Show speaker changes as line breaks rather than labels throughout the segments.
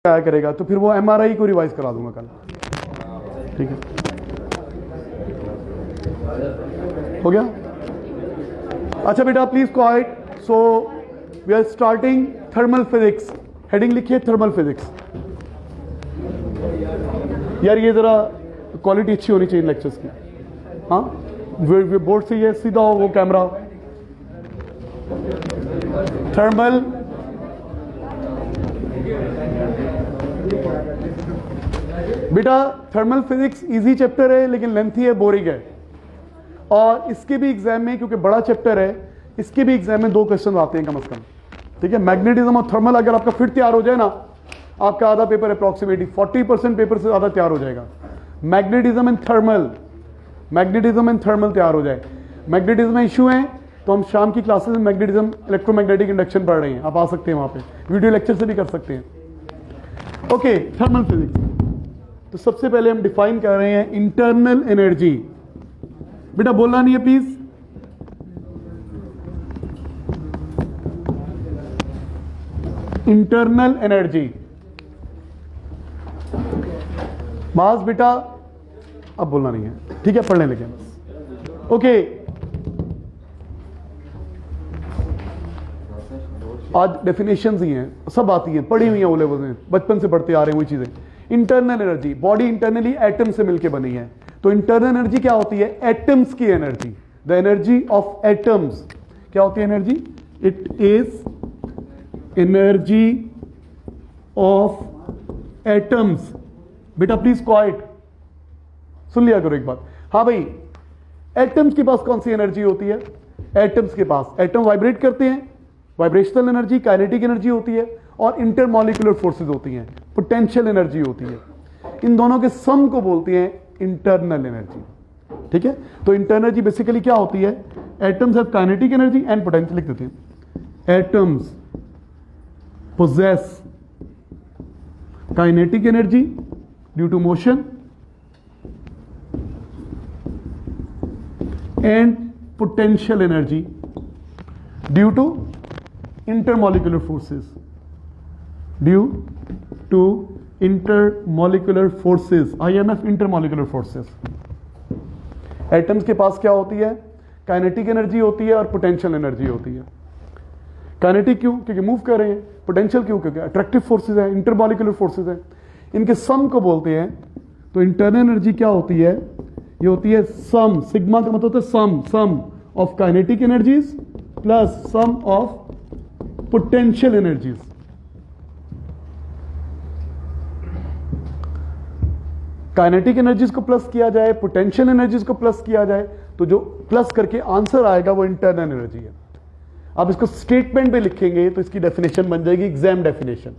क्या करेगा, तो फिर वो एमआरआई को रिवाइज करा दूंगा कल। ठीक है, हो गया। अच्छा बेटा please quiet. So we are starting thermal physics. Heading लिखिए थर्मल फिजिक्स। यार ये जरा क्वालिटी अच्छी होनी चाहिए लेक्चर्स की। हाँ, बोर्ड से ये सीधा हो वो कैमरा। थर्मल बेटा थर्मल फिजिक्स इजी चैप्टर है लेकिन लेंथी है, बोरिंग है। और इसके भी एग्जाम में, क्योंकि बड़ा चैप्टर है, इसके भी एग्जाम में 2 क्वेश्चन आते हैं कम से कम। ठीक है, मैग्नेटिज्म और थर्मल अगर आपका फिर तैयार हो जाए ना, आपका आधा पेपर अप्रॉक्सीमेटली 40% पेपर से ज्यादा तैयार हो जाएगा। Magnetism and thermal, magnetism and thermal तैयार हो जाए। मैग्नेटिज्म में इशू है तो हम शाम की क्लासेस में मैग्नेटिज्म इलेक्ट्रोमैग्नेटिक इंडक्शन पढ़ रहे हैं, आप आ सकते हैं वहां पे, वीडियो लेक्चर से भी कर सकते हैं। Okay, thermal physics. तो सबसे पहले हम डिफाइन कर रहे हैं इंटरनल एनर्जी। बेटा बोलना नहीं है प्लीज। इंटरनल एनर्जी मास बेटा अब बोलना नहीं है, ठीक है, पढ़ने लगे बस। ओके, आज डेफिनेशंस ही हैं, सब आती हैं, पढ़ी हुई हैं ओ लेवल में, बचपन से पढ़ते आ रहे हैं वही चीजें। Internal energy, body internally atom से मिलकर बनी है, तो इंटरनल एनर्जी क्या होती है? एटम्स की energy, the energy of atoms. क्या होती है energy? It is energy of atoms. बेटा प्लीज क्वाइट, सुन लिया करो एक बात। हाँ भाई, एटम्स के पास कौन सी एनर्जी होती है? एटम्स के पास, एटम वाइब्रेट करते हैं, वाइब्रेशनल एनर्जी, काइनेटिक एनर्जी होती है, और इंटरमॉलिक्यूलर फोर्सेस होती हैं, पोटेंशियल एनर्जी होती है। इन दोनों के सम को बोलते हैं इंटरनल एनर्जी। ठीक है, तो इंटरनल एनर्जी बेसिकली क्या होती है? Atoms have kinetic energy and potential. लिख देते हैं, atoms possess kinetic energy due to motion and potential energy due to intermolecular forces, due to intermolecular forces, IMF, intermolecular forces। Atoms के पास क्या होती है? काइनेटिक एनर्जी होती है और पोटेंशियल एनर्जी होती है। काइनेटिक क्यों? क्योंकि मूव कर रहे हैं। पोटेंशियल क्यों? क्योंकि अट्रैक्टिव फोर्सेज है, इंटरमॉलिक्यूलर फोर्सेज है। इनके सम को बोलते हैं। तो इंटरनल एनर्जी क्या होती है? ये होती है सम, सिग्मा का मतलब होता है sum of kinetic energies plus sum of potential energies. Kinetic energies को प्लस किया जाए, पोटेंशियल एनर्जीज को प्लस किया जाए, तो जो प्लस करके आंसर आएगा वो इंटरनल एनर्जी है। आप इसको स्टेटमेंट में लिखेंगे तो इसकी डेफिनेशन बन जाएगी एग्जाम डेफिनेशन।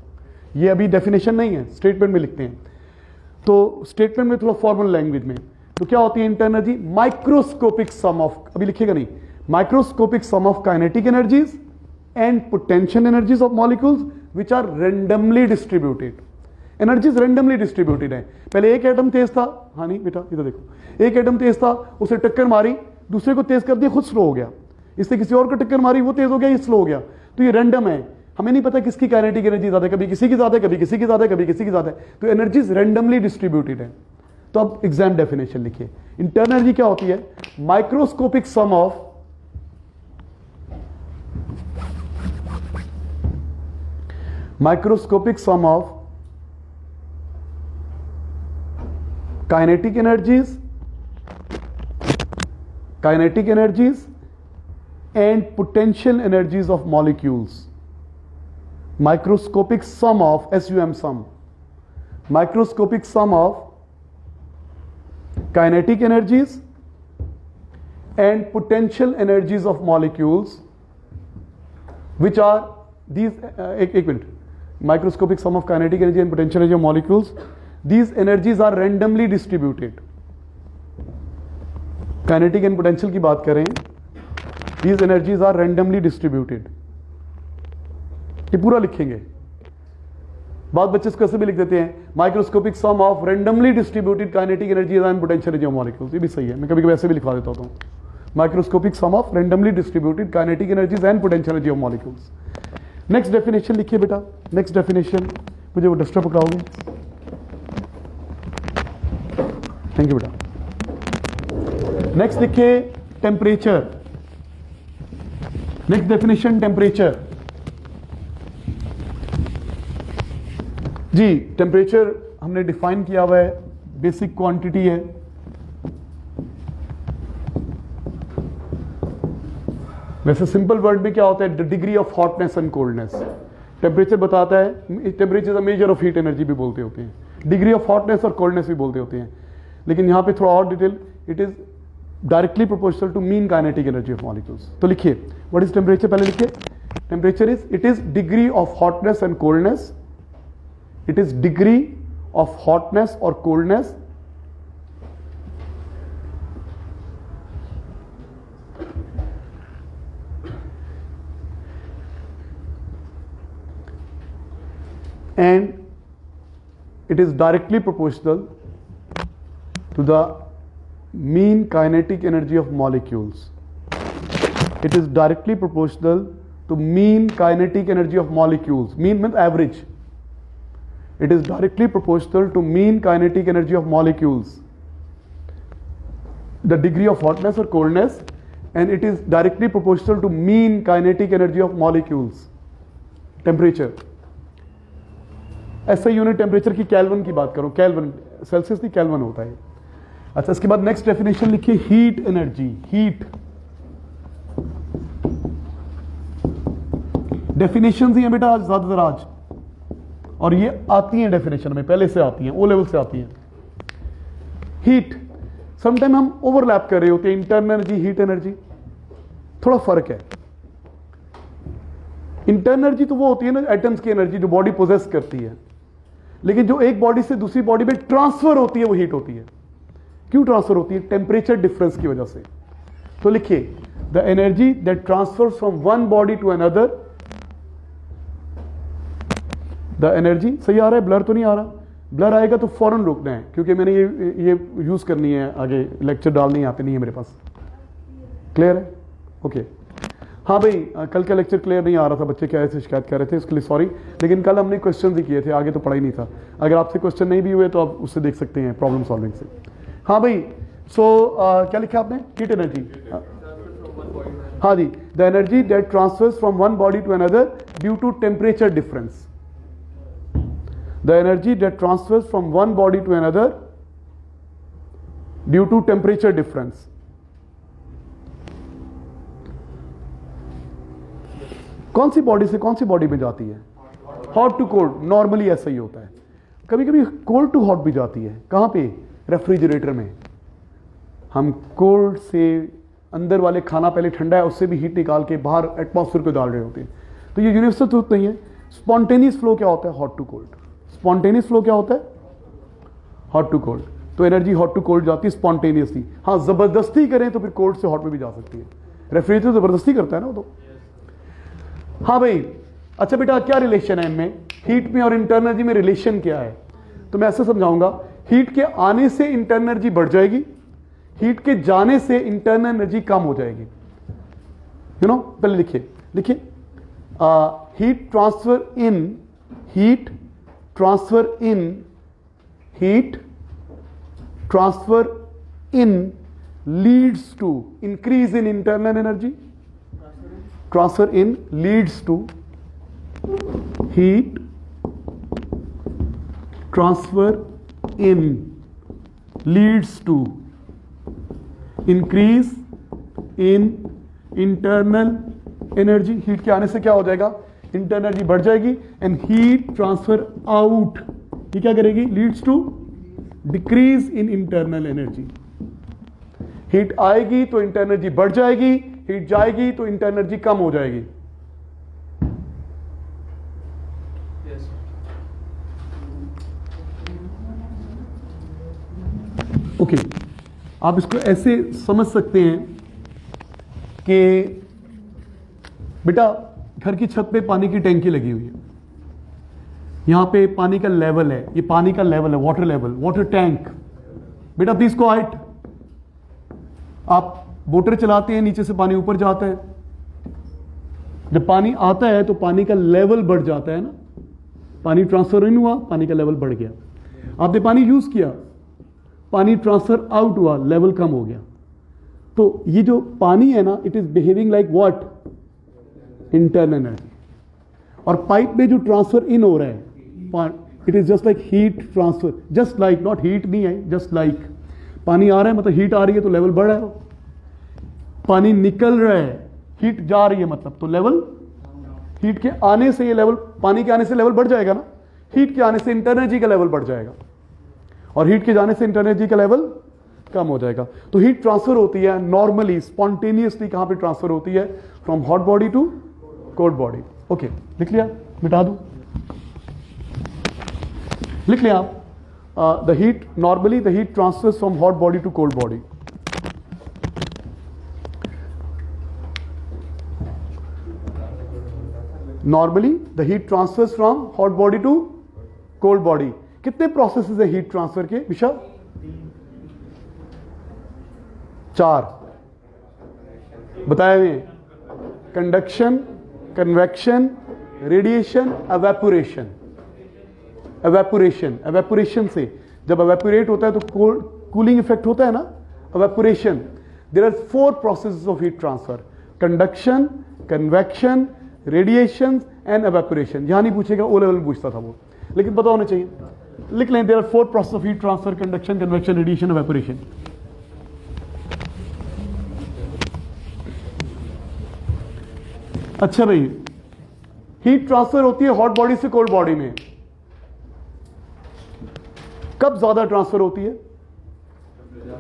ये अभी डेफिनेशन नहीं है, स्टेटमेंट में लिखते हैं। तो स्टेटमेंट में थोड़ा फॉर्मल लैंग्वेज में, तो क्या होती है internal energy? Microscopic sum of, अभी लिखेगा नहीं, microscopic sum of kinetic energies and potential energies of molecules which are randomly distributed. Energies randomly distributed है। पहले एक एटम तेज था, हाँ नहीं बेटा इधर देखो, एक एटम तेज था, उसे टक्कर मारी, दूसरे को तेज कर दिया, खुद स्लो हो गया। इससे किसी और को टक्कर मारी, वो तेज हो गया, ये स्लो हो गया। तो ये रैंडम है, हमें नहीं पता किसकी काइनेटिक एनर्जी ज्यादा है, कभी किसी की ज्यादा है, कभी किसी की ज्यादा है, कभी किसी की ज्यादा है। तो एनर्जीज रैंडमली डिस्ट्रीब्यूटेड है। तो अब एग्जाम डेफिनेशन लिखिए। इंटरनल एनर्जी क्या होती है? Microscopic sum of kinetic energies and potential energies of molecules. Microscopic sum of sum, microscopic sum of kinetic energies and potential energies of molecules which are these एक minute, microscopic sum of kinetic energy and potential energy of molecules, these energies are randomly distributed। kinetic and potential की बात करें, These energies are randomly distributed। ये पूरा लिखेंगे। बाद बच्चे इसको ऐसे भी लिख देते हैं, microscopic sum of randomly distributed kinetic energy and potential energy of molecules. ये भी सही है, मैं कभी कभी ऐसे भी लिखवा देता हूँ। Microscopic sum of randomly distributed kinetic energies and potential energy of molecules. Next definition लिखिए बेटा। नेक्स्ट डेफिनेशन, मुझे वो डस्टर पकड़ाओगे? थैंक यू बेटा। नेक्स्ट लिखिए टेम्परेचर। Next definition temperature. जी टेम्परेचर हमने डिफाइन किया हुआ है, बेसिक क्वांटिटी है। वैसे सिंपल वर्ड में क्या होता है? The degree of hotness and coldness. Temperature बताता है, temperature is a measure of heat energy भी बोलते होते हैं, डिग्री ऑफ हॉटनेस और कोल्डनेस भी बोलते होते हैं, लेकिन यहां पे थोड़ा और detail, it is directly proportional to mean kinetic energy of molecules. तो लिखिए व्हाट इज टेम्परेचर, पहले लिखिए temperature is, it is degree of hotness and coldness, it is degree of hotness और coldness and it is directly proportional to the mean kinetic energy of molecules. It is directly proportional to mean kinetic energy of molecules. Mean means average. It is directly proportional to mean kinetic energy of molecules. The degree of hotness or coldness, and it is directly proportional to mean kinetic energy of molecules. Temperature. ऐसा unit temperature की kelvin की बात करो, kelvin Celsius की kelvin होता है। अच्छा इसके बाद नेक्स्ट डेफिनेशन लिखिए हीट एनर्जी। हीट डेफिनेशन ही है बेटा आज ज्यादातर आज, और ये आती हैं डेफिनेशन में, पहले से आती हैं, ओ लेवल से आती हैं। हीट समटाइम हम ओवरलैप कर रहे होते हैं, इंटरनल एनर्जी हीट एनर्जी, थोड़ा फर्क है। इंटरनल एनर्जी तो वो होती है ना एटम्स की एनर्जी जो बॉडी पोजेस करती है, लेकिन जो एक बॉडी से दूसरी बॉडी में ट्रांसफर होती है वो हीट होती है। क्यों ट्रांसफर होती है? टेम्परेचर डिफरेंस की वजह से। तो लिखिए the energy that transfers from one body to another, the energy, सही आ रहा है? ब्लर तो नहीं आ रहा? ब्लर आएगा तो फौरन रोकना है, क्योंकि मैंने ये यूज करनी है, आगे लेक्चर डालनी आते नहीं है मेरे पास। क्लियर है? ओके हाँ भाई, कल का लेक्चर क्लियर नहीं आ रहा था, बच्चे क्या ऐसे शिकायत कर रहे थे, इसके लिए सॉरी, लेकिन कल हमने क्वेश्चन ही किए थे, आगे तो पढ़ा ही नहीं था। अगर आपसे क्वेश्चन नहीं भी हुए तो आप उससे देख सकते हैं प्रॉब्लम सॉल्विंग से। हाँ भाई, क्या लिखा आपने? Heat energy. हाँ जी, the energy that transfers from one body to another due to temperature difference. The energy that transfers from one body to another due to temperature difference. कौन सी बॉडी से कौन सी बॉडी में जाती है? Hot to cold. नॉर्मली ऐसा ही होता है, कभी कभी कोल्ड टू हॉट भी जाती है। कहां पे? रेफ्रिजरेटर में। हम कोल्ड से अंदर वाले खाना पहले ठंडा है उससे भी हीट निकाल के बाहर एटमॉस्फेयर को डाल रहे होते हैं। तो ये यूनिवर्सल ट्रूथ नहीं है। स्पॉन्टेनियस फ्लो क्या होता है? Hot to cold. Spontaneous flow क्या होता है? Hot to cold. तो एनर्जी हॉट टू कोल्ड जाती है स्पॉन्टेनियसली। हाँ, जबरदस्ती करें तो फिर कोल्ड से हॉट में भी जा सकती है। रेफ्रिजरेटर जबरदस्ती करता है ना वो तो। हाँ भाई, अच्छा बेटा क्या रिलेशन है इनमें? हीट में और इंटरनल एनर्जी में रिलेशन क्या है? तो मैं ऐसे समझाऊंगा, हीट के आने से इंटरनल एनर्जी बढ़ जाएगी, हीट के जाने से इंटरनल एनर्जी कम हो जाएगी। यू नो, पहले लिखिए heat transfer in, heat transfer in, heat transfer in leads to increase in internal energy. Transfer in leads to, heat transfer in leads to increase in internal energy। Heat के आने से क्या हो जाएगा? Internal energy बढ़ जाएगी। And heat transfer out, ये क्या करेगी? Leads to decrease in internal energy. Heat आएगी तो इंटरनल एनर्जी बढ़ जाएगी, हीट जाएगी तो इंटरनल एनर्जी कम हो जाएगी। ओके, आप इसको ऐसे समझ सकते हैं कि बेटा घर की छत पे पानी की टैंकी लगी हुई है, यहां पे पानी का लेवल है, ये पानी का लेवल है, वाटर लेवल, वाटर टैंक। बेटा प्लीज को हाइट, आप मोटर चलाते हैं, नीचे से पानी ऊपर जाता है, जब पानी आता है तो पानी का लेवल बढ़ जाता है ना, पानी ट्रांसफर इन हुआ, पानी का लेवल बढ़ गया। आपने पानी यूज किया, पानी ट्रांसफर आउट हुआ, लेवल कम हो गया। तो ये जो पानी है ना, it is behaving like what, internal energy. और पाइप में जो ट्रांसफर इन हो रहा है, it is just like heat transfer, just like, not heat नहीं है, जस्ट लाइक। पानी आ रहा है मतलब हीट आ रही है तो लेवल बढ़ रहा है, पानी निकल रहा है, हीट जा रही है मतलब तो लेवल, हीट के आने से ये लेवल, पानी के आने से लेवल बढ़ जाएगा ना, हीट के आने से इंटरनल एनर्जी का लेवल बढ़ जाएगा, और हीट के जाने से इंटरनल एनर्जी का लेवल कम हो जाएगा। तो हीट ट्रांसफर होती है नॉर्मली, स्पॉन्टेनियसली, कहां पे ट्रांसफर होती है, from hot body to cold body. Okay, लिख लिया, मिटा दूं, लिख लिया आप, the heat, normally the heat transfers from hot body to cold body. Normally the heat transfers from hot body to cold body. कितने प्रोसेसेस है हीट ट्रांसफर के विशा? 4 बताए हुए, conduction, convection, radiation, evaporation. Evaporation, evaporation से जब evaporate होता है तो कूलिंग इफेक्ट होता है ना, evaporation. There are 4 processes of heat transfer, conduction, convection, radiation and evaporation. यहां नहीं पूछेगा, ओ लेवल में पूछता था वो, लेकिन पता होना चाहिए। लिख लें, there are 4 process of heat transfer, conduction, convection, radiation, evaporation. अच्छा भाई, हीट ट्रांसफर होती है हॉट बॉडी से कोल्ड बॉडी में। कब ज्यादा ट्रांसफर होती है?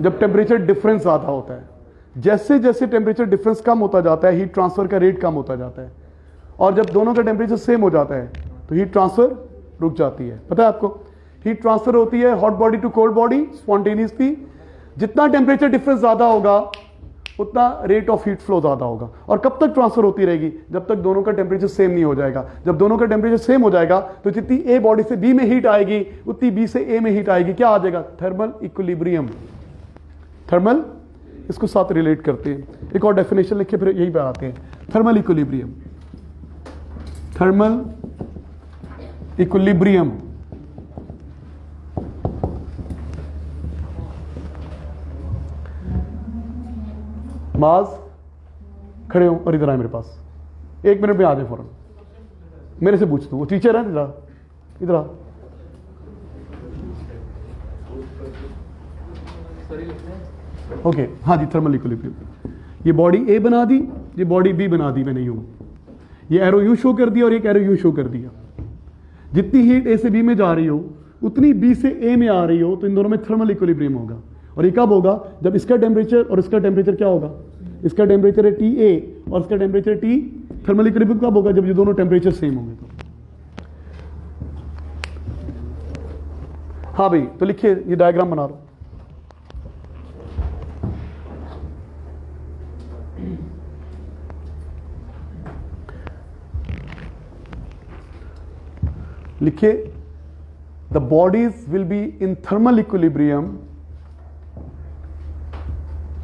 जब टेम्परेचर डिफरेंस ज्यादा होता है। जैसे जैसे टेम्परेचर डिफरेंस कम होता जाता है, हीट ट्रांसफर का रेट कम होता जाता है, और जब दोनों का टेम्परेचर सेम हो जाता है तो हीट ट्रांसफर रुक जाती है। पता है आपको, हीट ट्रांसफर होती है hot body to cold body spontaneously. जितना टेम्परेचर डिफरेंस ज्यादा होगा उतना रेट ऑफ हीट फ्लो ज्यादा होगा। और कब तक ट्रांसफर होती रहेगी? जब तक दोनों का टेम्परेचर सेम नहीं हो जाएगा। जब दोनों का टेम्परेचर सेम हो जाएगा तो जितनी ए बॉडी से बी में हीट आएगी उतनी बी से ए में हीट आएगी। क्या आ जाएगा? Thermal equilibrium. थर्मल, इसको साथ रिलेट करते हैं। एक और डेफिनेशन लिखे फिर यही पे आते हैं, थर्मल इक्विलिब्रियम। थर्मल इक्विलिब्रियम माज, खड़े हो और इधर आए मेरे पास, 1 मिनट में आ जाए फौरन, मेरे से पूछ दो, वो टीचर है, इधर आ। ओके, हाँ जी, थर्मल इक्विलिब्रियम। ये बॉडी ए बना दी, ये बॉडी बी बना दी मैंने यूं, ये एरो यू शो कर दिया और एक एरो यू शो कर दिया। जितनी हीट ए से बी में जा रही हो उतनी बी से ए में आ रही हो, तो इन दोनों में थर्मल इक्विलिब्रियम होगा। और ये कब होगा? जब इसका टेम्परेचर और इसका टेम्परेचर क्या होगा? इसका टेम्परेचर है टी ए और इसका टेम्परेचर टी। थर्मल इक्विलिब्रियम कब होगा? जब ये दोनों टेम्परेचर सेम होंगे। तो हाँ भाई, तो लिखिए, ये डायग्राम बना लो। लिखिए, the bodies will be in thermal equilibrium,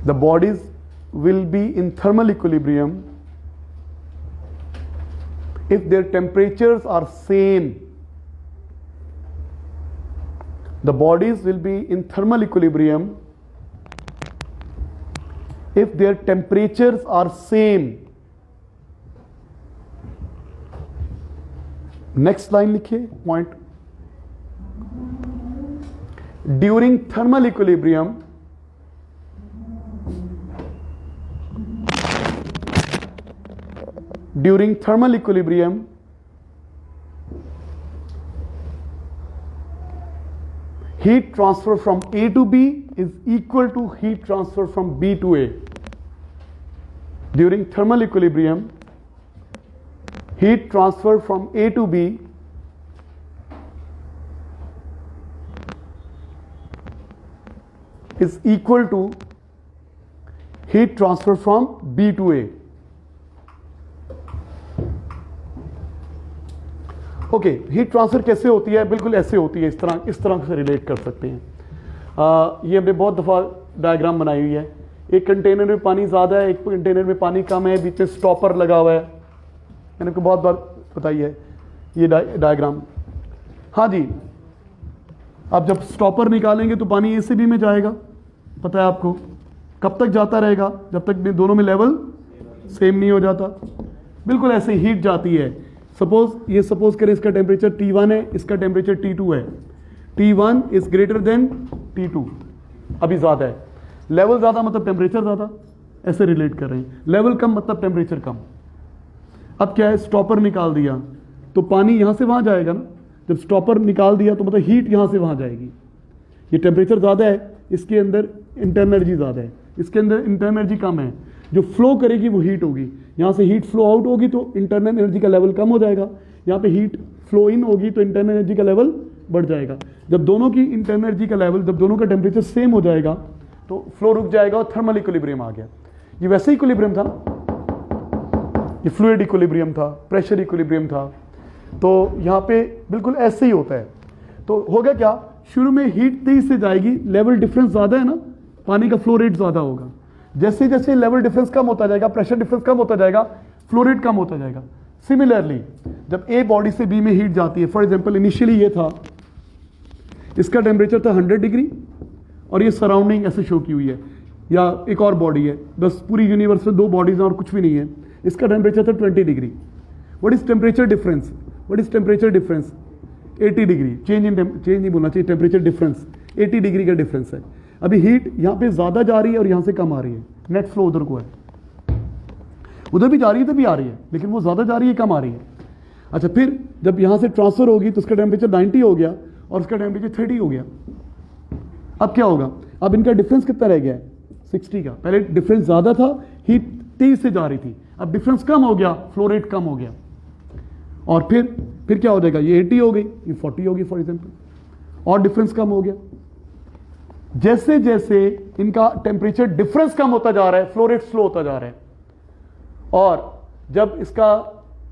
the bodies will be in thermal equilibrium if their temperatures are same. The bodies will be in thermal equilibrium if their temperatures are same. Next line लिखिए, point. During thermal equilibrium, during thermal equilibrium, heat transfer from A to B is equal to heat transfer from B to A. During thermal equilibrium, heat transfer from A to B is equal to heat transfer from B to A. Okay, heat transfer कैसे होती है? बिल्कुल ऐसे होती है, इस तरह से रिलेट कर सकते हैं। ये हमने बहुत दफ़ा डायग्राम बनाई हुई है। एक कंटेनर में पानी ज़्यादा है, एक कंटेनर में पानी कम है, बीच में स्टॉपर लगा हुआ है। मैंने आपको बहुत बार बताई है ये डायग्राम। हाँ जी, अब जब स्टॉपर निकालेंगे तो पानी ए से बी में जाएगा, पता है आपको। कब तक जाता रहेगा? जब तक दोनों में लेवल सेम नहीं हो जाता। बिल्कुल ऐसे हीट जाती है। सपोज करें इसका टेम्परेचर T1 है, इसका टेम्परेचर T2 है। T1 is greater than T2, अभी ज्यादा है। लेवल ज्यादा मतलब टेम्परेचर ज्यादा, ऐसे रिलेट कर रहे हैं। लेवल कम मतलब टेम्परेचर कम। अब क्या है, स्टॉपर निकाल दिया तो पानी यहां से वहां जाएगा ना। जब स्टॉपर निकाल दिया तो मतलब हीट यहां से वहां जाएगी। ये टेम्परेचर ज्यादा है, इसके अंदर इंटरनल एनर्जी ज्यादा है, इसके अंदर इंटरनल एनर्जी कम है। जो फ्लो करेगी वो हीट होगी। यहाँ से हीट फ्लो आउट होगी तो इंटरनल एनर्जी का लेवल कम हो जाएगा। यहाँ पे हीट फ्लो इन होगी तो इंटरनल एनर्जी का लेवल बढ़ जाएगा। जब दोनों की इंटरनल एनर्जी का लेवल, जब दोनों का टेम्परेचर सेम हो जाएगा तो फ्लो रुक जाएगा और थर्मल इक्विलिब्रियम आ गया। ये वैसे इक्विलिब्रियम था ना, ये फ्लूइड इक्विलिब्रियम था, प्रेशर इक्विलिब्रियम था। तो यहाँ पे बिल्कुल ऐसे ही होता है। तो होगा क्या, शुरू में हीट तेज से जाएगी, लेवल डिफरेंस ज्यादा है ना, पानी का फ्लो रेट ज्यादा होगा। जैसे जैसे लेवल डिफरेंस कम होता जाएगा, प्रेशर डिफरेंस कम होता जाएगा, फ्लो रेट कम होता जाएगा। सिमिलरली जब ए बॉडी से बी में हीट जाती है, फॉर एग्जांपल इनिशियली ये था, इसका टेम्परेचर था 100 डिग्री और ये सराउंडिंग ऐसे शो की हुई है, या एक और बॉडी है, बस पूरी यूनिवर्स में 2 बॉडीज हैं और कुछ भी नहीं है। इसका टेम्परेचर था 20 degree. What is temperature difference? What is temperature difference? 80 degree. Change नहीं बोलना चाहिए, टेम्परेचर डिफरेंस 80 डिग्री का डिफरेंस है। अभी हीट यहाँ पे ज्यादा जा रही है और यहाँ से कम आ रही है। नेट फ्लो उधर को है, उधर भी जा रही है तो भी आ रही है, लेकिन वो ज्यादा जा रही है, कम आ रही है। अच्छा, फिर जब यहाँ से ट्रांसफर होगी तो उसका टेम्परेचर 90 हो गया और उसका टेम्परेचर 30 हो गया। अब क्या होगा, अब इनका डिफरेंस कितना रह गया है? 60 का। पहले डिफरेंस ज्यादा था, हीट तेज से जा रही थी, अब डिफरेंस कम हो गया, फ्लो रेट कम हो गया। और फिर क्या हो जाएगा, ये 80 हो गई, ये 40 होगी फॉर एग्जाम्पल, और डिफरेंस कम हो गया। जैसे जैसे इनका टेम्परेचर डिफरेंस कम होता जा रहा है, फ्लो रेट स्लो होता जा रहा है। और जब इसका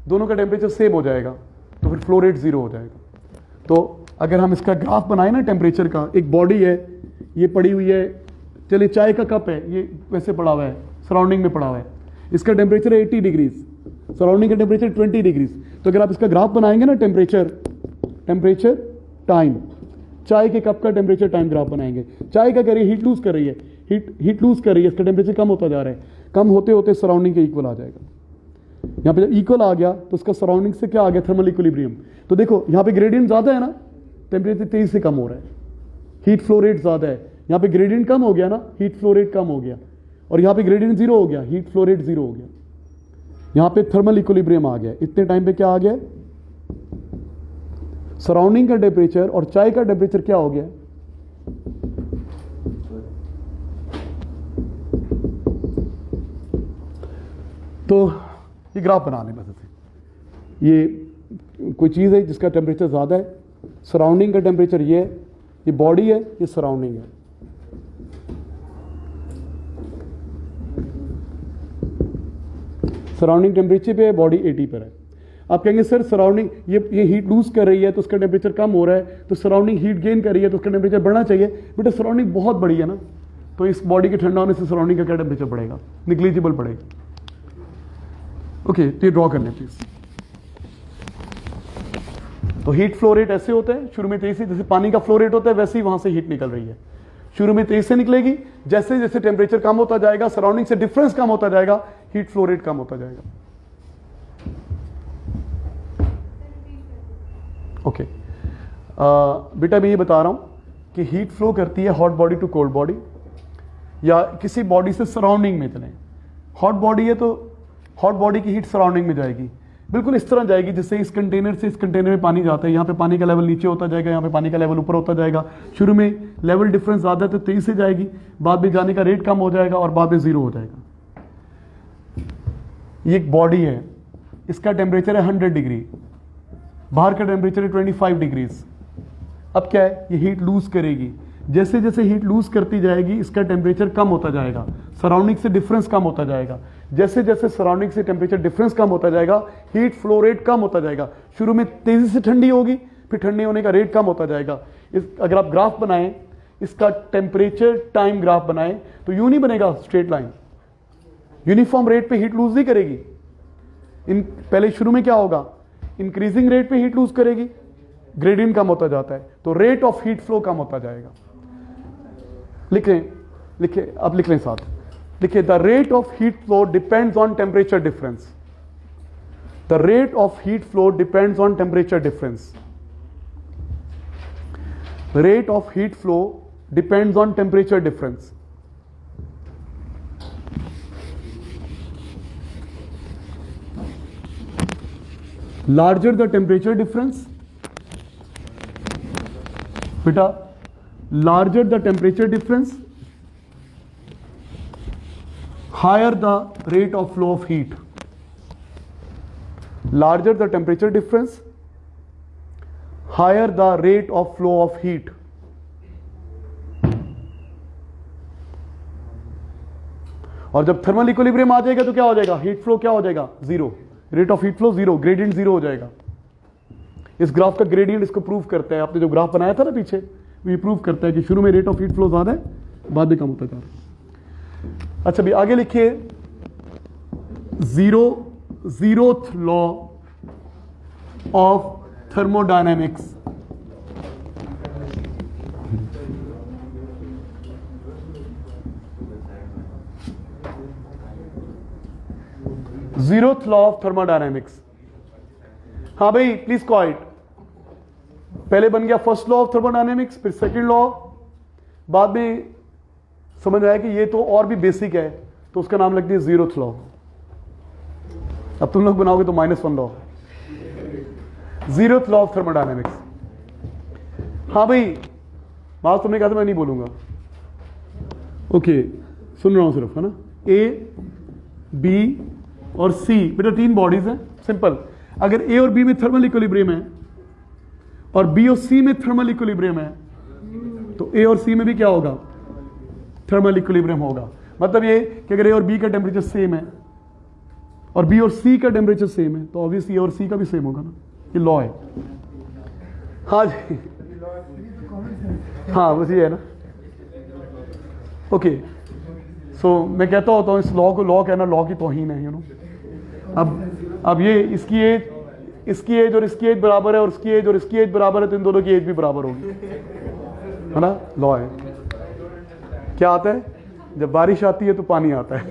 दोनों का टेम्परेचर सेम हो जाएगा तो फिर फ्लो रेट 0 हो जाएगा। तो अगर हम इसका ग्राफ बनाए ना टेम्परेचर का, एक बॉडी है, ये पड़ी हुई है, चलिए चाय का कप है, ये वैसे पड़ा हुआ है, सराउंडिंग में पड़ा हुआ है, इसका टेम्परेचर 80 डिग्रीज, सराउंडिंग का टेम्परेचर 20 डिग्रीज। तो अगर आप इसका ग्राफ बनाएंगे ना, टेम्परेचर टाइम, चाय के कप का टेम्परेचर टाइम ग्राफ बनाएंगे। चाय क्या कर रही है, हीट लूज कर रही है, हीट लूज कर रही है, इसका टेम्परेचर कम होता जा रहा है, कम होते होते सराउंडिंग के इक्वल आ जाएगा। यहाँ पे जब इक्वल आ गया तो उसका सराउंडिंग से क्या आ गया, थर्मल इक्विलिब्रियम। तो देखो यहाँ पे ग्रेडियंट ज्यादा है ना, टेम्परेचर तेज से कम हो रहा है, हीट फ्लो रेट ज्यादा है। यहाँ पे ग्रेडियंट कम हो गया ना, हीट फ्लो रेट कम हो गया, और यहाँ पे ग्रेडियंट 0 हो गया, हीट फ्लो रेट 0 हो गया। यहाँ पे थर्मल इक्विलिब्रियम आ गया। इतने टाइम पे क्या आ गया, सराउंडिंग का टेम्परेचर और चाय का टेम्परेचर क्या हो गया, तो ये ग्राफ बना लें बस ऐसे। ये कोई चीज है जिसका टेम्परेचर ज्यादा है, सराउंडिंग का टेम्परेचर ये है, ये बॉडी है, ये सराउंडिंग है। सराउंडिंग टेम्परेचर पे है, बॉडी 80 पर है। आप कहेंगे सर सराउंडिंग ये हीट लूज कर रही है तो उसका टेम्परेचर कम हो रहा है, तो सराउंडिंग हीट गेन कर रही है तो उसका टेम्परेचर बढ़ना चाहिए। बेटा सराउंडिंग बहुत बड़ी है ना, तो इस बॉडी के ठंडा होने से सराउंडिंग का क्या टेम्परेचर बढ़ेगा, निग्लिजिबल बढ़ेगा। ओके, तो ये ड्रॉ कर लें प्लीज। तो हीट फ्लो रेट ऐसे होता है, शुरू में तेज से, जैसे पानी का फ्लो रेट होता है वैसे ही वहां से हीट निकल रही है। शुरू में तेज से निकलेगी, जैसे जैसे टेम्परेचर कम होता जाएगा, सराउंडिंग से डिफरेंस कम होता जाएगा, हीट फ्लो रेट कम होता जाएगा। ओके, बेटा मैं ये बता रहा हूं कि हीट फ्लो करती है hot body to cold body, या किसी बॉडी से सराउंडिंग में चले। हॉट बॉडी है तो हॉट बॉडी की हीट सराउंडिंग में जाएगी, बिल्कुल इस तरह जाएगी जैसे इस कंटेनर से इस कंटेनर में पानी जाता है। यहाँ पे पानी का लेवल नीचे होता जाएगा, यहाँ पे पानी का लेवल ऊपर होता जाएगा। शुरू में लेवल डिफरेंस ज्यादा है तो तेज से जाएगी, बाद में जाने का रेट कम हो जाएगा और बाद में 0 हो जाएगा। ये एक बॉडी है, इसका टेम्परेचर है 100 डिग्री, बाहर का टेम्परेचर है 25 डिग्रीज। अब क्या है, ये हीट लूज करेगी, जैसे जैसे हीट लूज करती जाएगी इसका टेम्परेचर कम होता जाएगा, सराउंडिंग से डिफरेंस कम होता जाएगा। जैसे जैसे सराउंडिंग से टेम्परेचर डिफरेंस कम होता जाएगा, हीट फ्लो रेट कम होता जाएगा। शुरू में तेजी से ठंडी होगी, फिर ठंडी होने का रेट कम होता जाएगा। अगर आप ग्राफ बनाएं, इसका टेम्परेचर टाइम ग्राफ बनाएं तो यूं नहीं बनेगा स्ट्रेट लाइन, यूनिफॉर्म रेट पे हीट लूज नहीं करेगी। पहले शुरू में क्या होगा, इंक्रीजिंग रेट पे हीट लूज करेगी, ग्रेडियंट कम होता जाता है, तो रेट ऑफ हीट फ्लो कम होता जाएगा। लिखें, अब लिख लें साथ, लिखिए the rate of heat flow depends on temperature difference. The rate of heat flow depends on temperature difference. Rate of heat flow depends on temperature difference. Larger the temperature difference, beta, larger the temperature difference, higher the rate of flow of heat. Larger the temperature difference, higher the rate of flow of heat. और जब thermal equilibrium आ जाएगा तो क्या हो जाएगा, heat flow क्या हो जाएगा, zero, rate of heat flow zero, gradient zero हो जाएगा। इस ग्राफ का ग्रेडियंट इसको प्रूव करता है, आपने जो ग्राफ बनाया था ना पीछे, वो ये प्रूव करता है कि शुरू में रेट ऑफ हीट फ्लो ज्यादा है, बाद में कम होता जा रहा है। अच्छा भी आगे लिखिए, zeroth law of thermodynamics. Zeroth law of thermodynamics. हाँ भाई प्लीज क्वाइट। पहले बन गया फर्स्ट लॉ ऑफ थर्मोडायनेमिक्स, फिर सेकंड लॉ, बाद में समझ आया कि ये तो और भी बेसिक है, तो उसका नाम लग दिया जीरोथ लॉ। अब तुम लोग बनाओगे तो -1 law, zeroth law of thermodynamics. हाँ भाई बात तुमने कहा था, मैं नहीं बोलूंगा। ओके सुन रहा हूं सिर्फ, है ना। ए, बी और सी, बेटा 3 बॉडीज हैं, सिंपल। अगर ए और बी में थर्मल इक्विलिब्रियम है और बी और सी में थर्मल इक्विलिब्रियम है, तो ए और सी में भी क्या होगा, थर्मल इक्विलिब्रियम होगा। मतलब ये कि अगर ए और बी का टेम्परेचर सेम है और बी और सी का टेम्परेचर सेम है, तो ऑब्वियसली ए और सी का भी सेम होगा ना, ये लॉ है। हाँ जी, हाँ बस ये है ना। ओके सो मैं कहता होता हूँ इस लॉ को लॉ कहना लॉ की तौहीन है, यू नो। अब ये इसकी एज और इसकी एज बराबर है, और इसकी एज और इसकी एज बराबर है, तो इन दोनों की एज भी बराबर होगी, है ना, लॉ है। क्या आता है, जब बारिश आती है तो पानी आता है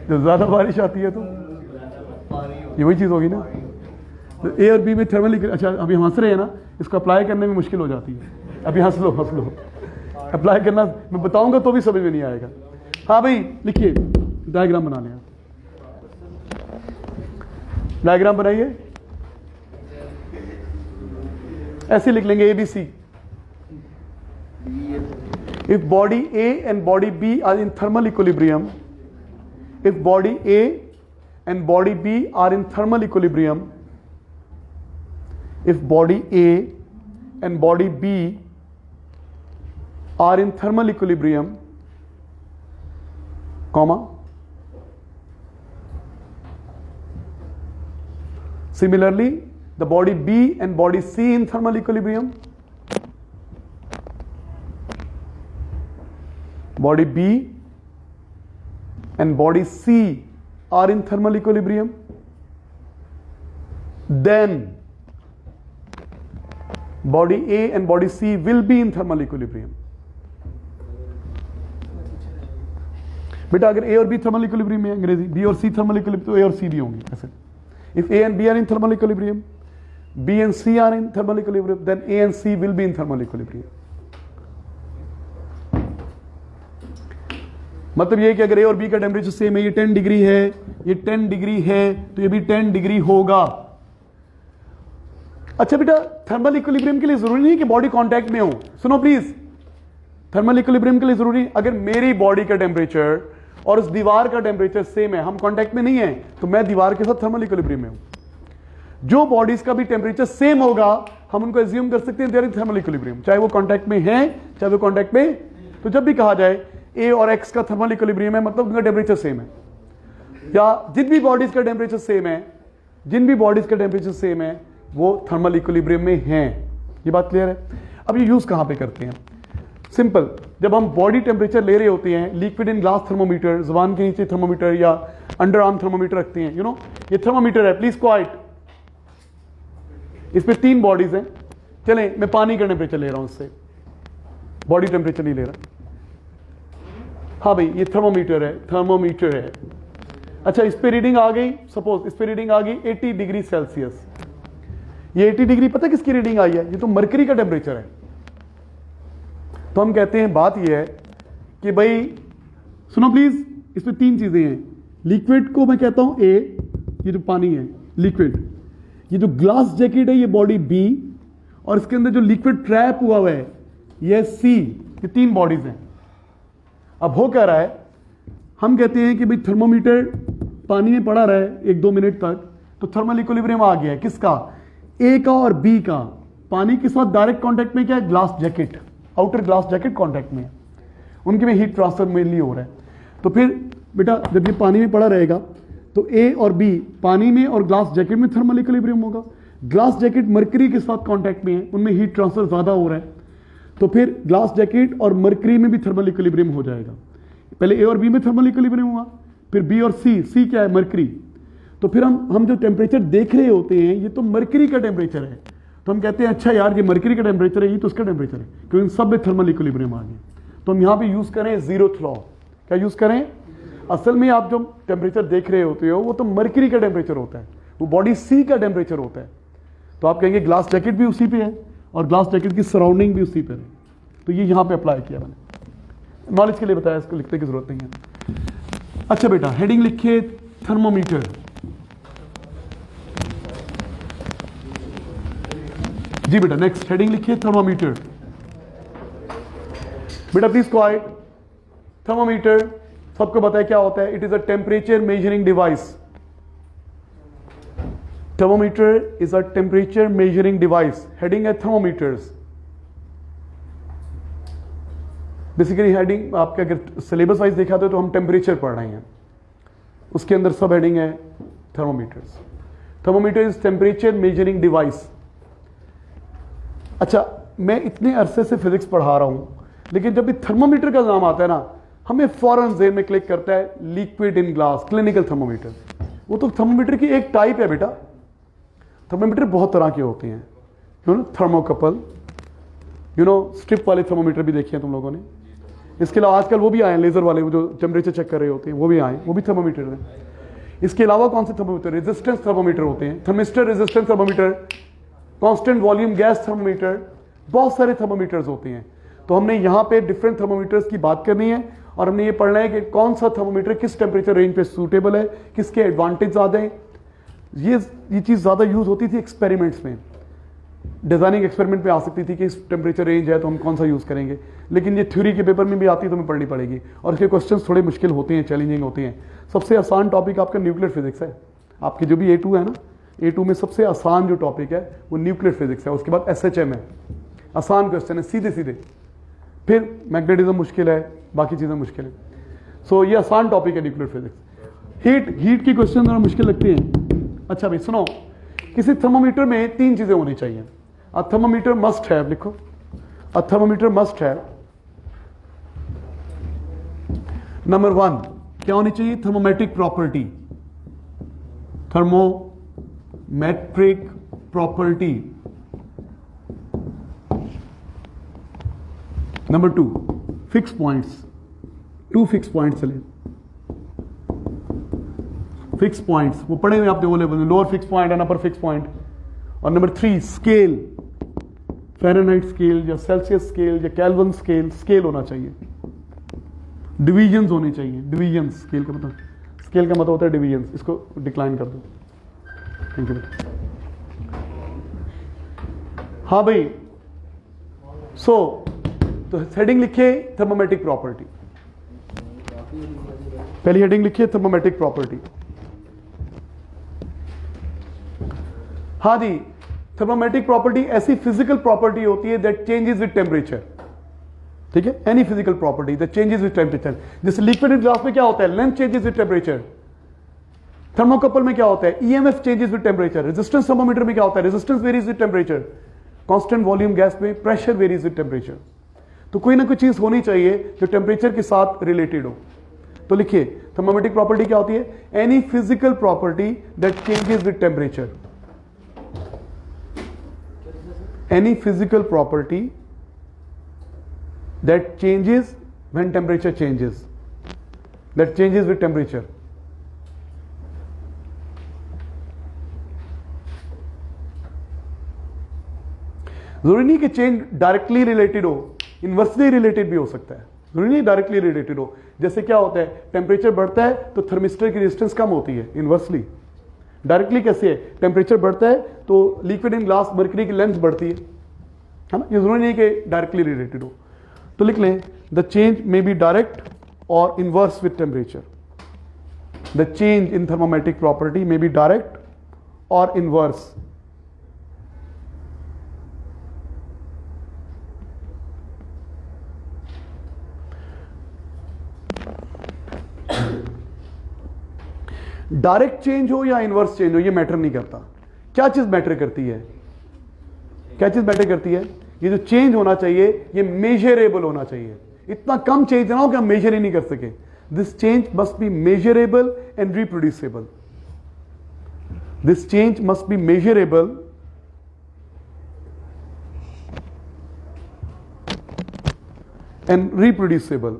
जब ज्यादा बारिश आती है तो ये वही चीज होगी ना। तो ए और बी में थर्मल, अच्छा अभी हंस रहे हैं ना, इसको अप्लाई करने में मुश्किल हो जाती है। अभी हंस लो अप्लाई करना मैं बताऊंगा तो भी समझ में नहीं आएगा। हाँ भाई लिखिए, डायग्राम बना लिया, डायग्राम बनाइए, ऐसे लिख लेंगे ABC। If body A and body B are in thermal equilibrium, if body A and body B are in thermal equilibrium, if body A and body B are in thermal equilibrium, comma, similarly the body B and body C in thermal equilibrium, body B and body C are in thermal equilibrium, then body A and body C will be in thermal equilibrium। बेटा अगर ए और B thermal equilibrium में, अंग्रेजी B और सी thermal equilibrium, तो ए और सी भी होंगी ऐसे। If A and B are in thermal equilibrium, B and C are in thermal equilibrium, then A and C will be in thermal equilibrium. मतलब ये कि अगर ए और बी का टेम्परेचर सेम है, ये 10 डिग्री है, ये 10 डिग्री है, तो ये भी 10 डिग्री होगा। अच्छा बेटा थर्मल इक्विलिब्रियम के लिए जरूरी नहीं कि बॉडी कांटेक्ट में हो, सुनो प्लीज। थर्मल इक्विलिब्रियम के लिए जरूरी, अगर मेरी बॉडी का टेम्परेचर और उस दीवार का टेम्परेचर सेम है, हम कांटेक्ट में नहीं है, तो मैं दीवार के साथ थर्मल इक्विलिब्रियम में हूं। जो बॉडीज का भी टेम्परेचर सेम होगा, हम उनको एज्यूम कर सकते हैं they are in thermal equilibrium, चाहे वो कांटेक्ट में है चाहे वो कांटेक्ट में। तो जब भी कहा जाए ए और एक्स का थर्मल इक्विलिब्रियम है, मतलब उनका टेम्परेचर सेम है, या जिन भी बॉडीज का टेम्परेचर सेम है, जिन भी बॉडीज का टेम्परेचर सेम है, वो थर्मल इक्विलिब्रियम में हैं। ये बात क्लियर है। अब ये यूज कहां पे करते हैं, सिंपल, जब हम बॉडी टेम्परेचर ले रहे होते हैं, लिक्विड इन ग्लास थर्मोमीटर, जुबान के नीचे थर्मोमीटर या अंडर आर्म थर्मोमीटर रखते हैं, यू नो, ये थर्मोमीटर है, प्लीज क्वाइट। इसमें 3 बॉडीज हैं। चलें, मैं पानी का टेम्परेचर ले रहा हूं, इससे बॉडी टेम्परेचर नहीं ले रहा। हाँ भाई, ये थर्मोमीटर है, थर्मोमीटर है। अच्छा, इस पे रीडिंग आ गई, सपोज इस पे रीडिंग आ गई 80 डिग्री सेल्सियस। ये 80 डिग्री पता किसकी रीडिंग आई है? ये तो मरकरी का टेम्परेचर है। तो हम कहते हैं बात ये है कि भाई सुनो प्लीज, इसमें 3 चीजें हैं। लिक्विड को मैं कहता हूं ए, ये जो पानी है लिक्विड, ये जो ग्लास जैकेट है ये बॉडी बी, और इसके अंदर जो लिक्विड ट्रैप हुआ है ये सी। ये 3 बॉडीज हैं। अब हो क्या रहा है, हम कहते हैं कि भाई थर्मोमीटर पानी में पड़ा रहा है 1-2 मिनट तक, तो थर्मल इक्विलिब्रियम आ गया है। किसका? ए का और बी का। पानी के साथ डायरेक्ट कांटेक्ट में क्या है? Glass jacket, outer glass jacket contact में, उनके में हीट ट्रांसफर मेनली हो रहा है। तो फिर बेटा जब ये पानी में पड़ा रहेगा तो ए और बी पानी में और ग्लास जैकेट में थर्मल इक्विलिब्रियम होगा। ग्लास जैकेट मरकरी के साथ कांटेक्ट में है, उनमें हीट ट्रांसफर ज्यादा हो रहा है, तो फिर ग्लास जैकेट और मरकरी में भी थर्मल इक्विलिब्रियम हो जाएगा। पहले ए और बी में थर्मल इक्विलिब्रियम हुआ, फिर बी और सी, सी क्या है? मरकरी। तो फिर हम जो टेम्परेचर देख रहे होते हैं ये तो मरकरी का टेम्परेचर है। तो हम कहते हैं अच्छा यार ये मरकरी का टेम्परेचर है, ये तो उसका टेम्परेचर है, क्योंकि इन सब में थर्मल इक्विलिब्रियम आ गया। तो हम यहाँ पे यूज करें जीरोथ लॉ। क्या यूज करें? असल में आप जो टेम्परेचर देख रहे होते हो वो तो मरकरी का टेम्परेचर होता है, वो बॉडी सी का टेम्परेचर होता है। तो आप कहेंगे ग्लास जैकेट भी उसी पे है और ग्लास जैकेट की सराउंडिंग भी उसी पे है। तो ये यहाँ पे अप्लाई किया मैंने, नॉलेज के लिए बताया, इसको लिखने की जरूरत नहीं है। अच्छा बेटा, हेडिंग लिखिए थर्मोमीटर। जी बेटा, नेक्स्ट हेडिंग लिखिए थर्मोमीटर। बेटा प्लीज क्वाइट। थर्मोमीटर सबको पता है क्या होता है? It is a temperature measuring device. Thermometer is a temperature measuring device. Heading है थर्मोमीटर्स। बेसिकली हेडिंग आपके अगर सिलेबस वाइज देखा तो हम टेम्परेचर पढ़ रहे हैं, उसके अंदर सब हेडिंग है thermometers. Thermometer is temperature measuring device. अच्छा, मैं इतने अरसे से फिजिक्स पढ़ा रहा हूं, लेकिन जब भी थर्मोमीटर का नाम आता है ना, हमें फौरन ज़हन में क्लिक करता है liquid in glass, clinical thermometer. वो तो थर्मोमीटर की एक टाइप है बेटा। थर्मोमीटर बहुत तरह के होते हैं, you know, thermocouple, you know, strip वाले थर्मोमीटर भी देखे हैं तुम लोगों ने। इसके अलावा आजकल वो भी आए हैं लेजर वाले, वो जो टेम्परेचर चेक कर रहे होते हैं, वो भी आए, वो भी थर्मोमीटर हैं। इसके अलावा कौन से थर्मोमीटर? रेजिस्टेंस थर्मोमीटर होते हैं, thermistor resistance thermometer, constant volume gas thermometer, बहुत सारे थर्मोमीटर्स होते हैं। तो हमने यहाँ पे डिफरेंट थर्मोमीटर्स की बात करनी है और हमने ये पढ़ना है कि कौन सा थर्मोमीटर किस टेम्परेचर रेंज पे सूटेबल है, किसके एडवांटेज ज़्यादा हैं। ये चीज़ ज़्यादा यूज होती थी एक्सपेरिमेंट्स में, डिजाइनिंग एक्सपेरिमेंट पे आ सकती थी कि इस टेम्परेचर रेंज है तो हम कौन सा यूज़ करेंगे। लेकिन ये थ्योरी के पेपर में भी आती है तो हमें पढ़नी पड़ेगी, और इसके क्वेश्चंस थोड़े मुश्किल होते हैं, चैलेंजिंग होते हैं। सबसे आसान टॉपिक आपका न्यूक्लियर फिजिक्स है। आपकी जो भी A2 है ना, A2 में सबसे आसान जो टॉपिक है वो न्यूक्लियर फिजिक्स है। उसके बाद SHM है, आसान क्वेश्चन है सीधे सीधे। फिर मैग्नेटिज्म मुश्किल है, बाकी चीज़ें मुश्किल है। सो ये आसान टॉपिक है न्यूक्लियर फिजिक्स। हीट की क्वेश्चन जरा मुश्किल लगती हैं। अच्छा भाई सुनो, किसी थर्मोमीटर में 3 चीज़ें होनी चाहिए। अ थर्मोमीटर मस्ट हैव, लिखो, a thermometer must have, number 1 क्या होनी चाहिए? Thermometric property, thermometric property. Number 2 fix points, 2 fix points चले, फिक्स पॉइंट्स वो पढ़े हुए आपने, वो लेवल में, lower fix point and upper fix point. और नंबर 3 स्केल, फ़ारेनहाइट स्केल या सेल्सियस स्केल या केल्विन स्केल, स्केल होना चाहिए। डिवीजन्स होने चाहिए, डिवीजन्स, स्केल का मतलब होता है डिवीजन्स। इसको डिक्लाइन कर दो, थैंक यू। हाँ भाई, तो हेडिंग लिखिए थर्मोमेट्रिक प्रॉपर्टी। पहली हेडिंग लिखिए थर्मोमेट्रिक प्रॉपर्टी। हाँ जी, थर्मोमेट्रिक प्रॉपर्टी ऐसी फिजिकल प्रॉपर्टी होती है दैट चेंजेस विद टेम्परेचर। ठीक है, any physical property that changes with temperature. जैसे लिक्विड इन ग्लास में क्या होता है? Length changes with temperature. Thermocouple में क्या होता है? EMF changes with temperature. Resistance thermometer में क्या होता है? Resistance varies with temperature. Constant volume gas में प्रेशर वेरीज विद टेम्परेचर। तो कोई ना कोई चीज होनी चाहिए जो टेम्परेचर के साथ रिलेटेड हो। तो लिखिए थर्मोमेट्रिक प्रॉपर्टी क्या होती है? Any physical property that changes with temperature. any physical property that changes when temperature changes, that changes with temperature. जरूरी नहीं कि चेंज डायरेक्टली रिलेटेड हो, इनवर्सली रिलेटेड भी हो सकता है, जरूरी नहीं डायरेक्टली रिलेटेड हो। जैसे क्या होता है, टेम्परेचर बढ़ता है तो थर्मिस्टर की रेजिस्टेंस कम होती है, इनवर्सली। डायरेक्टली कैसे है, टेम्परेचर बढ़ता है तो लिक्विड इन ग्लास मर्करी की लेंथ बढ़ती है ना, ये जरूरी नहीं कि डायरेक्टली रिलेटेड हो। तो लिख लें, the change may be direct और inverse with temperature. The change in thermometric property may be direct और इनवर्स। डायरेक्ट चेंज हो या इनवर्स चेंज हो ये मैटर नहीं करता। क्या चीज मैटर करती है, क्या चीज मैटर करती है, ये जो चेंज होना चाहिए ये मेजरेबल होना चाहिए। इतना कम चेंज ना हो कि हम मेजर ही नहीं कर सके। This change must be measurable and reproducible. This change must be measurable and reproducible.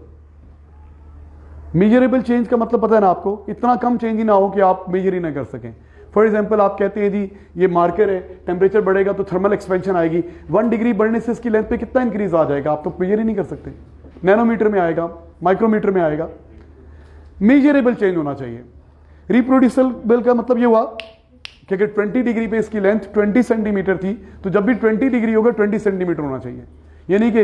Measurable change का मतलब पता है ना आपको, इतना कम चेंज ही ना हो कि आप मेजर ही ना कर सकें। फॉर एग्जांपल आप कहते हैं जी ये मार्कर है, टेम्परेचर बढ़ेगा तो थर्मल एक्सपेंशन आएगी, 1 डिग्री बढ़ने से इसकी लेंथ पे कितना इंक्रीज आ जाएगा, आप तो मेजर ही नहीं कर सकते। नैनोमीटर में आएगा, माइक्रोमीटर में आएगा। मेजरेबल चेंज होना चाहिए। रिप्रोड्यूसेबल का मतलब ये हुआ कि अगर 20 डिग्री पे इसकी लेंथ 20 सेंटीमीटर थी तो जब भी 20 डिग्री होगा 20 सेंटीमीटर होना चाहिए। यानी कि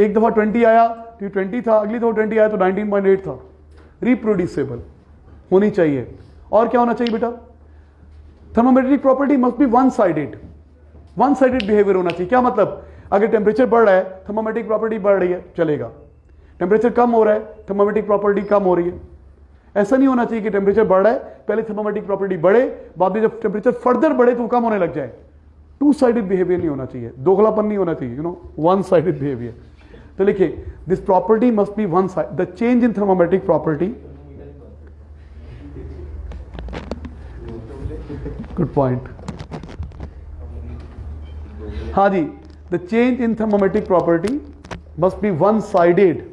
एक दफा 20 आया तो 20 था, अगली दफा 20 आया तो 19.8 था। रिप्रोड्यूसेबल होनी चाहिए। और क्या होना चाहिए बेटा, thermometric property must be one sided behaviour होना चाहिए। क्या मतलब, अगर टेम्परेचर बढ़ रहा है थर्मोमेट्रिक प्रॉपर्टी बढ़ रही है चलेगा, टेम्परेचर कम हो रहा है थर्मोमेट्रिक प्रॉपर्टी कम हो रही है। ऐसा नहीं होना चाहिए कि टेम्परेचर बढ़ रहा है पहले थर्मोमेट्रिक प्रॉपर्टी बढ़े, बाद में जब टेम्परेचर फर्दर बढ़े तो कम होने लग जाए। 2 साइडेड बिहेवियर नहीं होना चाहिए, दोगलापन नहीं होना चाहिए, वन साइडेड बिहेवियर। तो लिखिए, this property must be one side. The change in thermometric property, good point, हाँ जी, the change in thermometric property must be one sided.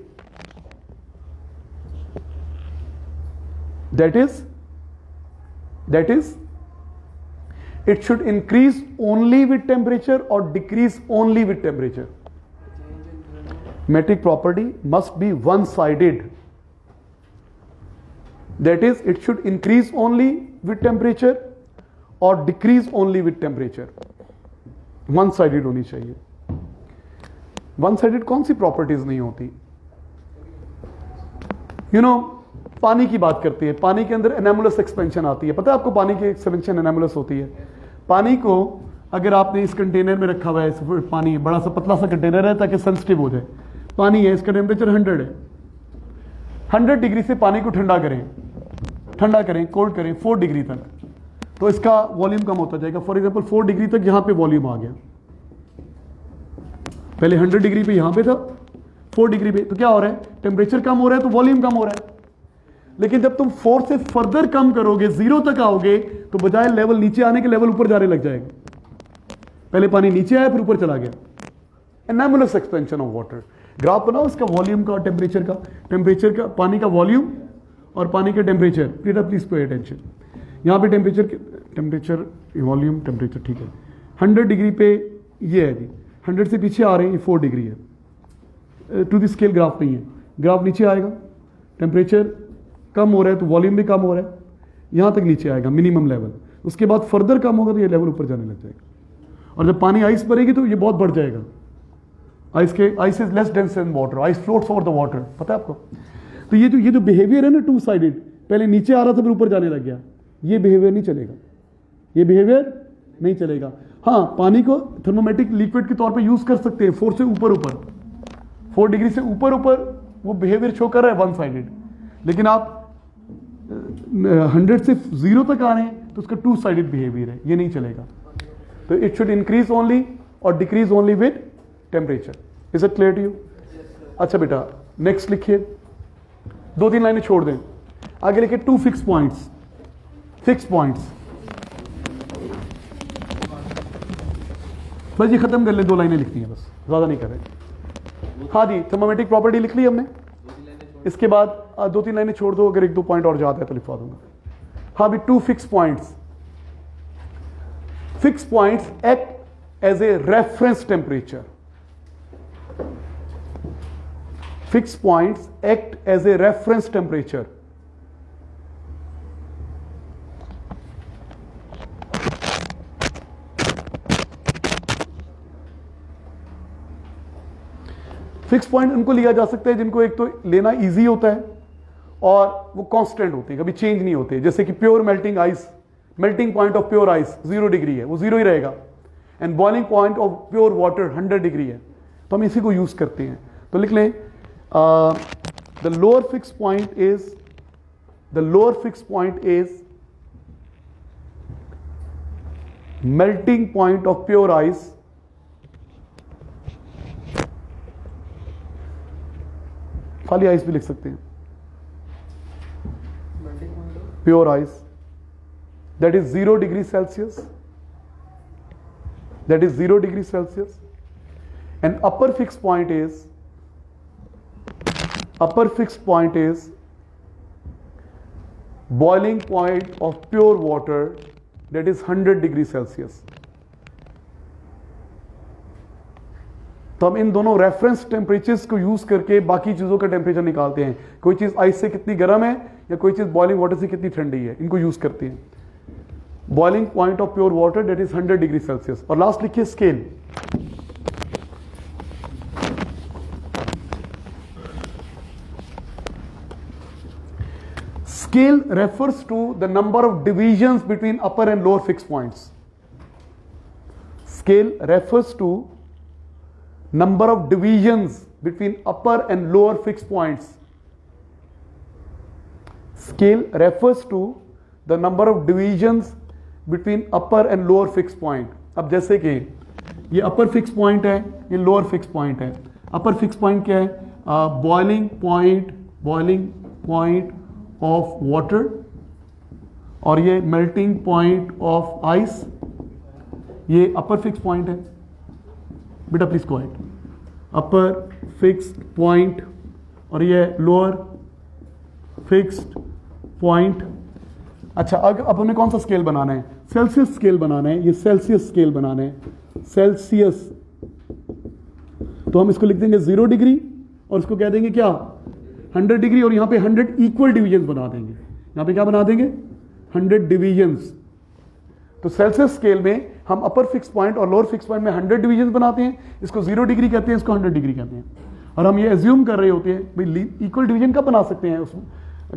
That is, it should increase only with temperature or decrease only with temperature. Metric property must be one-sided. That is, it should increase only with temperature or decrease only with temperature. One-sided होनी चाहिए। One-sided कौन सी properties नहीं होती? पानी की बात करते हैं, पानी के अंदर एनामुलस एक्सपेंशन आती है। पता है आपको पानी की एक्सपेंशन एनामुलस होती है। पानी को अगर आपने इस कंटेनर में रखा हुआ है, पानी बड़ा सा पतला सा कंटेनर है ताकि सेंसिटिव हो जाए, पानी है, इसका टेम्परेचर 100 है। 100 डिग्री से पानी को ठंडा करें, कोल्ड करें 4 डिग्री तक, तो इसका वॉल्यूम कम होता जाएगा। फॉर एग्जाम्पल 4 डिग्री तक यहां पे वॉल्यूम आ गया, पहले 100 डिग्री पे यहां पे था, 4 डिग्री पे, तो क्या हो रहा है, टेम्परेचर कम हो रहा है तो वॉल्यूम कम हो रहा है। लेकिन जब तुम 4 से फर्दर कम करोगे, 0 तक आओगे, तो बजाय लेवल नीचे आने के लेवल ऊपर जाने लग जाएगा। पहले पानी नीचे आया फिर ऊपर चला गया। एनामुलस एक्सपेंशन ऑफ वाटर। ग्राफ बनाओ इसका, वॉल्यूम का और टेम्परेचर का, पानी का वॉल्यूम और पानी का टेम्परेचर। Please pay attention. यहां पे टेम्परेचर वॉल्यूम टेम्परेचर, ठीक है। 100 डिग्री पे ये है जी, 100 से पीछे आ रहे हैं, ये 4 डिग्री है। टू द स्केल ग्राफ नहीं है, ग्राफ नीचे आएगा, टेम्परेचर कम हो रहा है तो वॉल्यूम भी कम हो रहा है, यहां तक नीचे आएगा मिनिमम लेवल। उसके बाद फर्दर कम होगा तो ये लेवल ऊपर जाने लग जाएगा। और जब पानी आइस भरेगी तो ये बहुत बढ़ जाएगा। Ice is less dense then water, ice floats over the water, पता है आपको। तो ये जो बिहेवियर है ना 2 साइडेड, पहले नीचे आ रहा था फिर ऊपर जाने लग गया, ये बिहेवियर नहीं चलेगा, ये बिहेवियर नहीं चलेगा। हाँ, पानी को थर्मोमेट्रिक लिक्विड के तौर पे यूज कर सकते हैं, 4 से ऊपर 4 डिग्री से ऊपर वो बिहेवियर शो कर रहा है वन साइडेड। लेकिन आप 100 से 0 तक आ रहे हैं तो उसका 2 साइडेड बिहेवियर है, ये नहीं चलेगा। तो इट शुड इंक्रीज ओनली और decrease only with temperature. Is it clear to you? अच्छा बेटा, नेक्स्ट लिखिए, 2-3 लाइनें छोड़ दें, आगे लिखिए 2 फिक्स पॉइंट्स। बस ये खत्म कर ले, 2 लाइनें लिखनी है बस, ज़्यादा नहीं कर रहे। हाँ जी, थर्मोमेट्रिक प्रॉपर्टी लिख ली हमने। इसके बाद 2-3 लाइनें छोड़ दो, अगर 1-2 पॉइंट और जाता है तो लिखवा दूंगा। हाँ भी 2 fix points. Fix points act as a reference temperature. Fix points act as a reference temperature. Fix point उनको लिया जा सकता है जिनको एक तो लेना इजी होता है और वो कांस्टेंट होते हैं, कभी चेंज नहीं होते। जैसे कि pure melting ice, melting point of pure ice 0 degree है, वो 0 ही रहेगा। And boiling point of pure water 100 degree है, तो हम इसी को यूज करते हैं। तो लिख लें the lower fix point is melting point of pure ice खाली आइस भी लिख सकते हैं, pure ice, that is 0 degree Celsius, that is 0 degree Celsius. And upper fixed point is boiling point of pure water, that is 100 degree Celsius. तो हम इन दोनों reference temperatures को use करके बाकी चीजों का टेम्परेचर निकालते हैं। कोई चीज आइस से कितनी गर्म है या कोई चीज बॉइलिंग वाटर से कितनी ठंडी है, इनको यूज करते हैं। Boiling point of pure water that is 100 degree Celsius. और लास्ट लिखिए scale. Scale refers to the number of divisions between upper and lower fix points. Scale refers to number of divisions between upper and lower fixed points. Scale refers to the number of divisions between upper and lower fixed point. अब जैसे कि ये upper fixed point है, ये lower fixed point है। upper fixed point क्या है? boiling point of water, और ये melting point of ice, ये upper fixed point है। बेटा please go ahead. Upper fixed point और ये लोअर फिक्स्ड पॉइंट। अच्छा, अब हमें कौन सा स्केल बनाना है? सेल्सियस स्केल बनाना है। ये सेल्सियस स्केल बनाना है, सेल्सियस। तो हम इसको लिख देंगे 0 डिग्री और इसको कह देंगे क्या, 100 डिग्री। और यहां पे 100 इक्वल डिविजन बना देंगे। यहां पे क्या बना देंगे? 100 डिविजन्स। तो सेल्सियस स्केल में हम अपर फिक्स पॉइंट और लोअर फिक्स पॉइंट में 100 डिवीजन बनाते हैं। इसको 0 डिग्री कहते हैं, इसको 100 डिग्री कहते हैं। और हम ये एज्यूम कर रहे होते हैं भाई इक्वल डिवीजन कब बना सकते हैं उसमें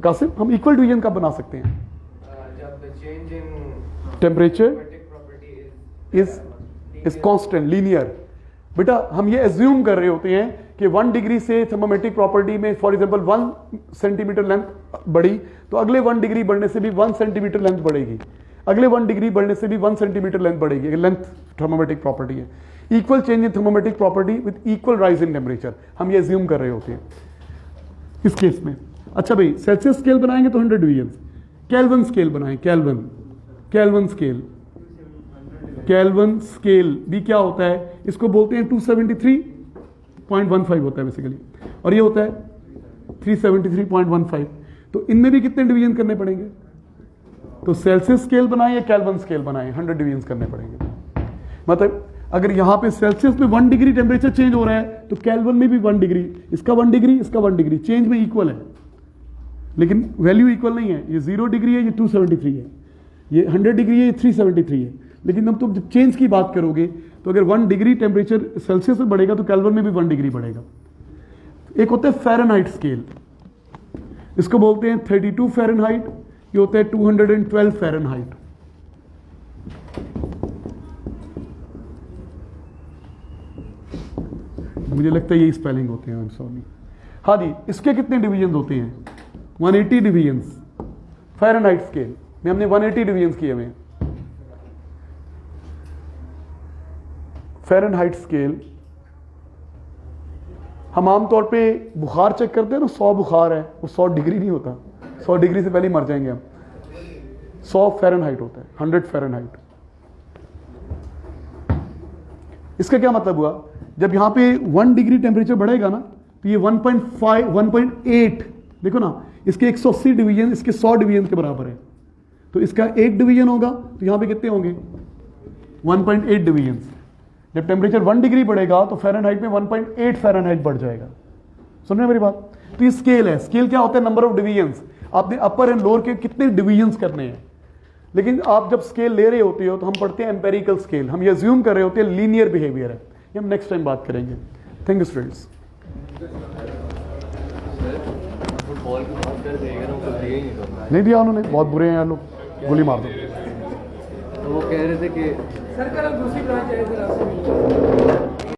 कासिम, हम इक्वल डिवीजन कब बना सकते हैं?
जब change in
temperature is constant, linear. बेटा हम ये एज्यूम कर रहे होते हैं कि 1 डिग्री से थर्मोमेट्रिक प्रॉपर्टी में फॉर एग्जांपल 1 सेंटीमीटर लेंथ बढ़ी, तो अगले 1 डिग्री बढ़ने से भी 1 सेंटीमीटर लेंथ बढ़ेगी, अगले 1 डिग्री बढ़ने से भी 1 सेंटीमीटर लेंथ बढ़ेगी। लेंथ थर्मोमेट्रिक प्रॉपर्टी है। Equal change in thermometric property with equal rise in temperature, हम ये एज्यूम कर रहे होते हैं इस केस में। अच्छा भाई, सेल्सियस स्केल बनाएंगे तो 100 डिवीजन। केल्विन स्केल बनाएं, केल्विन स्केल भी क्या होता है? इसको बोलते हैं 273.15 होता है बेसिकली, और ये होता है 373.15। तो इनमें भी कितने डिवीजन करने पड़ेंगे? तो सेल्सियस स्केल बनाएं या केल्विन स्केल बनाएं, 100 डिवीजन करने पड़ेंगे। मतलब अगर यहां पे सेल्सियस में 1 डिग्री टेम्परेचर चेंज हो रहा है तो केल्विन में भी 1 डिग्री, इसका 1 डिग्री, इसका 1 डिग्री, चेंज में इक्वल है लेकिन वैल्यू इक्वल नहीं है। ये 0 डिग्री है, ये 273 है, ये 100 डिग्री है, ये 373 है। लेकिन अब तुम जब चेंज की बात करोगे तो अगर 1 डिग्री टेम्परेचर सेल्सियस में बढ़ेगा तो केल्विन में भी 1 डिग्री बढ़ेगा। एक होता है फ़ारेनहाइट स्केल, इसको बोलते हैं 32 फ़ारेनहाइट, ये होता है 212 फ़ारेनहाइट। मुझे लगता है यही स्पेलिंग होते हैं, सॉरी। हाँ जी, इसके कितने डिवीजन होते हैं? 180 डिवीजन फ़ारेनहाइट स्केल में हमने 180 डिवीजन किए हुए। फ़ारेनहाइट स्केल हम आमतौर पे बुखार चेक करते हैं ना, 100 बुखार है, वो 100 डिग्री नहीं होता, 100 डिग्री से पहले ही मर जाएंगे हम। 100 फ़ारेनहाइट होता है, 100 फ़ारेनहाइट। इसका क्या मतलब हुआ, जब यहाँ पे 1 डिग्री टेम्परेचर बढ़ेगा ना तो ये 1.5 1.8 देखो ना, इसके 180 डिवीजन इसके 100 डिवीजन के बराबर है, तो इसका 1 डिवीजन होगा तो यहाँ पे कितने होंगे 1.8 डिवीजन। जब टेम्परेचर 1 डिग्री बढ़ेगा तो फ़ारेनहाइट में 1.8 फ़ारेनहाइट बढ़ जाएगा। सुन रहे हैं मेरी बात? तो ये स्केल है। स्केल क्या होता है? Number of divisions. आपने अपर एंड लोअर के कितने डिवीजन्स करने हैं। लेकिन आप जब स्केल ले रहे होते हो तो हम पढ़ते हैं एम्पेरिकल स्केल, हम ये अज्यूम कर रहे होते हैं लीनियर बिहेवियर है। ये हम नेक्स्ट टाइम बात करेंगे। Thank you students.
फुटबॉल की बात कर देगा ना, वो दिया ही नहीं करना।
नहीं दिया उन्होंने, बहुत बुरे हैं यार लोग, गोली मार दो।
तो वो कह रहे थे कि
सर कल दूसरी ब्रांच है, फिर आपसे मिलूंगा।